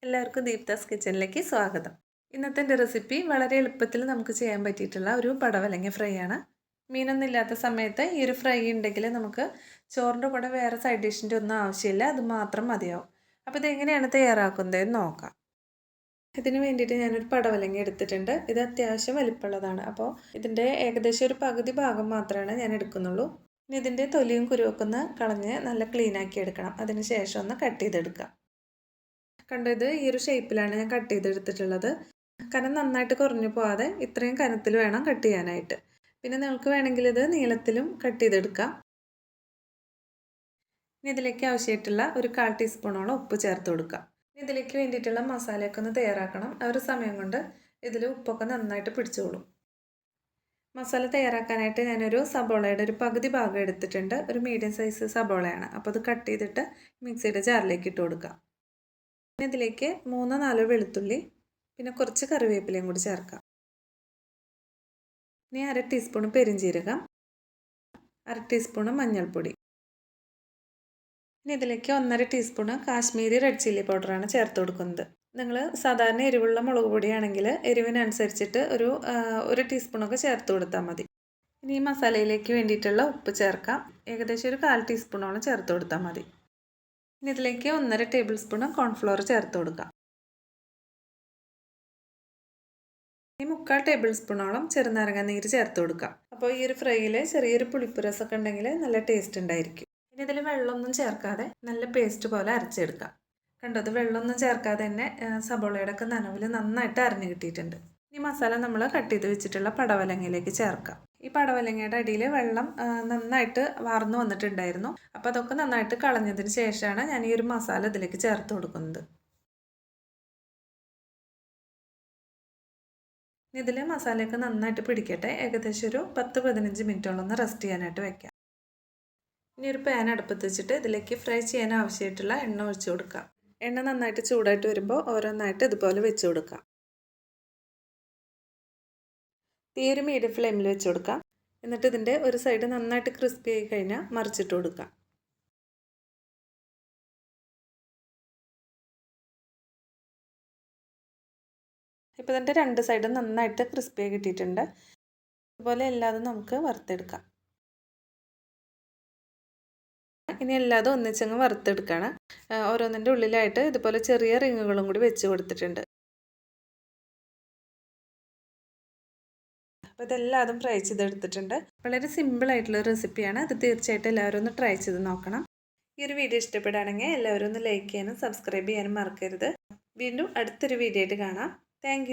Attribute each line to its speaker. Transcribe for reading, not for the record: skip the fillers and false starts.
Speaker 1: എല്ലാവർക്കും ദീപ്താസ് കിച്ചണിലേക്ക് സ്വാഗതം. ഇന്നത്തെ എൻ്റെ റെസിപ്പി വളരെ എളുപ്പത്തിൽ നമുക്ക് ചെയ്യാൻ പറ്റിയിട്ടുള്ള ഒരു പടവലങ്ങ ഫ്രൈ ആണ്. മീനൊന്നും ഇല്ലാത്ത സമയത്ത് ഈ ഒരു ഫ്രൈ ഉണ്ടെങ്കിൽ നമുക്ക് ചോറിൻ്റെ കൂടെ വേറെ സൈഡ് ഡിഷിൻ്റെ ഒന്നും ആവശ്യമില്ല, അത് മാത്രം മതിയാവും. അപ്പോൾ ഇതെങ്ങനെയാണ് തയ്യാറാക്കുന്നതെന്ന് നോക്കാം. ഇതിന് വേണ്ടിയിട്ട് ഞാനൊരു പടവലങ്ങ എടുത്തിട്ടുണ്ട്. ഇത് അത്യാവശ്യം വലിപ്പമുള്ളതാണ്. അപ്പോൾ ഇതിൻ്റെ ഏകദേശം ഒരു പകുതി ഭാഗം മാത്രമാണ് ഞാൻ എടുക്കുന്നുള്ളൂ. ഇനി ഇതിൻ്റെ തൊലിയും കുരുവൊക്കെ ഒന്ന് കളഞ്ഞ് നല്ല ക്ലീനാക്കി എടുക്കണം. അതിന് ശേഷം ഒന്ന് കട്ട് ചെയ്തെടുക്കാം. കണ്ടത് ഈ ഒരു ഷേപ്പിലാണ് ഞാൻ കട്ട് ചെയ്തെടുത്തിട്ടുള്ളത്. കനം നന്നായിട്ട് കുറഞ്ഞു പോകാതെ ഇത്രയും കനത്തിൽ വേണം കട്ട് ചെയ്യാനായിട്ട്. പിന്നെ നിങ്ങൾക്ക് വേണമെങ്കിൽ ഇത് നീളത്തിലും കട്ട് ചെയ്തെടുക്കാം. ഇനി ഇതിലേക്ക് ആവശ്യമായിട്ടുള്ള ഒരു 1/4 ടീസ്പൂണോളം ഉപ്പ് ചേർത്ത് കൊടുക്കാം. ഇതിലേക്ക് വേണ്ടിയിട്ടുള്ള മസാലയൊക്കെ ഒന്ന് തയ്യാറാക്കണം. ആ ഒരു സമയം കൊണ്ട് ഇതിൽ ഉപ്പൊക്കെ നന്നായിട്ട് പിടിച്ചോളും. മസാല തയ്യാറാക്കാനായിട്ട് ഞാനൊരു സബോളയുടെ ഒരു പകുതി ഭാഗം എടുത്തിട്ടുണ്ട്. ഒരു മീഡിയം സൈസ് സബോളയാണ്. അപ്പോൾ അത് കട്ട് ചെയ്തിട്ട് മിക്സിയുടെ ജാറിലേക്ക് ഇട്ട് കൊടുക്കാം. ഇതിലേക്ക് 3-4 വെളുത്തുള്ളി, പിന്നെ കുറച്ച് കറിവേപ്പിലയും കൂടി ചേർക്കാം. ഇനി 1/2 ടീസ്പൂൺ പെരിഞ്ജീരകം, 1/2 ടീസ്പൂൺ മഞ്ഞൾപ്പൊടി. ഇനി ഇതിലേക്ക് 1/2 ടീസ്പൂൺ കാശ്മീരി റെഡ് ചില്ലി പൗഡറാണ് ചേർത്ത് കൊടുക്കുന്നത്. നിങ്ങൾ സാധാരണ എരിവുള്ള മുളക് പൊടിയാണെങ്കിൽ എരിവിനനുസരിച്ചിട്ട് ഒരു ടീസ്പൂണൊക്കെ ചേർത്ത് കൊടുത്താൽ മതി. ഇനി ഈ മസാലയിലേക്ക് വേണ്ടിയിട്ടുള്ള ഉപ്പ് ചേർക്കാം. ഏകദേശം ഒരു 1/4 ടീസ്പൂണോളം ചേർത്ത് കൊടുത്താൽ മതി. ഇനി ഇതിലേക്ക് 1/2 ടേബിൾ സ്പൂൺ കോൺഫ്ലോർ ചേർത്ത് കൊടുക്കാം. ഇനി 3/4 ടേബിൾ സ്പൂണോളം ചെറുനാരങ്ങ നീര് ചേർത്ത് കൊടുക്കാം. അപ്പോൾ ഈ ഒരു ഫ്രൈയിൽ ചെറിയൊരു പുളിപ്പ് രസമൊക്കെ ഉണ്ടെങ്കിൽ നല്ല ടേസ്റ്റ് ഉണ്ടായിരിക്കും. ഇനി ഇതിൽ വെള്ളമൊന്നും ചേർക്കാതെ നല്ല പേസ്റ്റ് പോലെ അരച്ചെടുക്കാം. കണ്ടത് വെള്ളമൊന്നും ചേർക്കാതെ തന്നെ സബോളയുടെ ഒക്കെ നനവിൽ നന്നായിട്ട് അരഞ്ഞു കിട്ടിയിട്ടുണ്ട്. ഈ മസാല നമ്മൾ കട്ട് ചെയ്ത് വെച്ചിട്ടുള്ള പടവലങ്ങയിലേക്ക് ചേർക്കാം. ഈ പടവലങ്ങയുടെ അടിയിൽ വെള്ളം നന്നായിട്ട് വാർന്നു വന്നിട്ടുണ്ടായിരുന്നു. അപ്പോൾ അതൊക്കെ നന്നായിട്ട് കളഞ്ഞതിന് ശേഷമാണ് ഞാൻ ഈ ഒരു മസാല ഇതിലേക്ക് ചേർത്ത് കൊടുക്കുന്നത്. ഇതിൽ മസാലയൊക്കെ നന്നായിട്ട് പിടിക്കട്ടെ. ഏകദേശം ഒരു 10-15 മിനിറ്റോളം ഒന്ന് റെസ്റ്റ് ചെയ്യാനായിട്ട് വെക്കാം. ഇനി ഒരു പാൻ അടുപ്പത്ത് വെച്ചിട്ട് ഇതിലേക്ക് ഫ്രൈ ചെയ്യാൻ ആവശ്യമായിട്ടുള്ള എണ്ണ ഒഴിച്ചു കൊടുക്കാം. എണ്ണ നന്നായിട്ട് ചൂടായിട്ട് വരുമ്പോൾ ഓരോന്നായിട്ട് ഇതുപോലെ വെച്ച് കൊടുക്കാം. തീ ഒരു മീഡിയം ഫ്ലെയിമിൽ വെച്ച് കൊടുക്കാം. എന്നിട്ട് ഇതിൻ്റെ ഒരു സൈഡ് നന്നായിട്ട് ക്രിസ്പി ആയി കഴിഞ്ഞാൽ മറിച്ചിട്ട് കൊടുക്കാം. ഇപ്പോൾ ഇതിൻ്റെ 2 സൈഡും നന്നായിട്ട് ക്രിസ്പി ആയി കിട്ടിയിട്ടുണ്ട്. അതുപോലെ എല്ലാതും നമുക്ക് വറുത്തെടുക്കാം. ഇനി എല്ലാതും ഒന്നിച്ചങ്ങ് വറുത്തെടുക്കുകയാണ്. ഓരോന്നിൻ്റെ ഉള്ളിലായിട്ട് ഇതുപോലെ ചെറിയ റിങ്ങുകളും കൂടി വെച്ച് കൊടുത്തിട്ടുണ്ട്. അപ്പോൾ ഇതെല്ലാതും ഫ്രൈ ചെയ്തെടുത്തിട്ടുണ്ട്. വളരെ സിമ്പിളായിട്ടുള്ള റെസിപ്പിയാണ്. അത് തീർച്ചയായിട്ടും എല്ലാവരും ഒന്ന് ട്രൈ ചെയ്ത് നോക്കണം. ഈ ഒരു വീഡിയോ ഇഷ്ടപ്പെടുകയാണെങ്കിൽ എല്ലാവരും ഒന്ന് ലൈക്ക് ചെയ്യാനും സബ്സ്ക്രൈബ് ചെയ്യാനും മറക്കരുത്. വീണ്ടും അടുത്തൊരു വീഡിയോ ആയിട്ട് കാണാം. താങ്ക്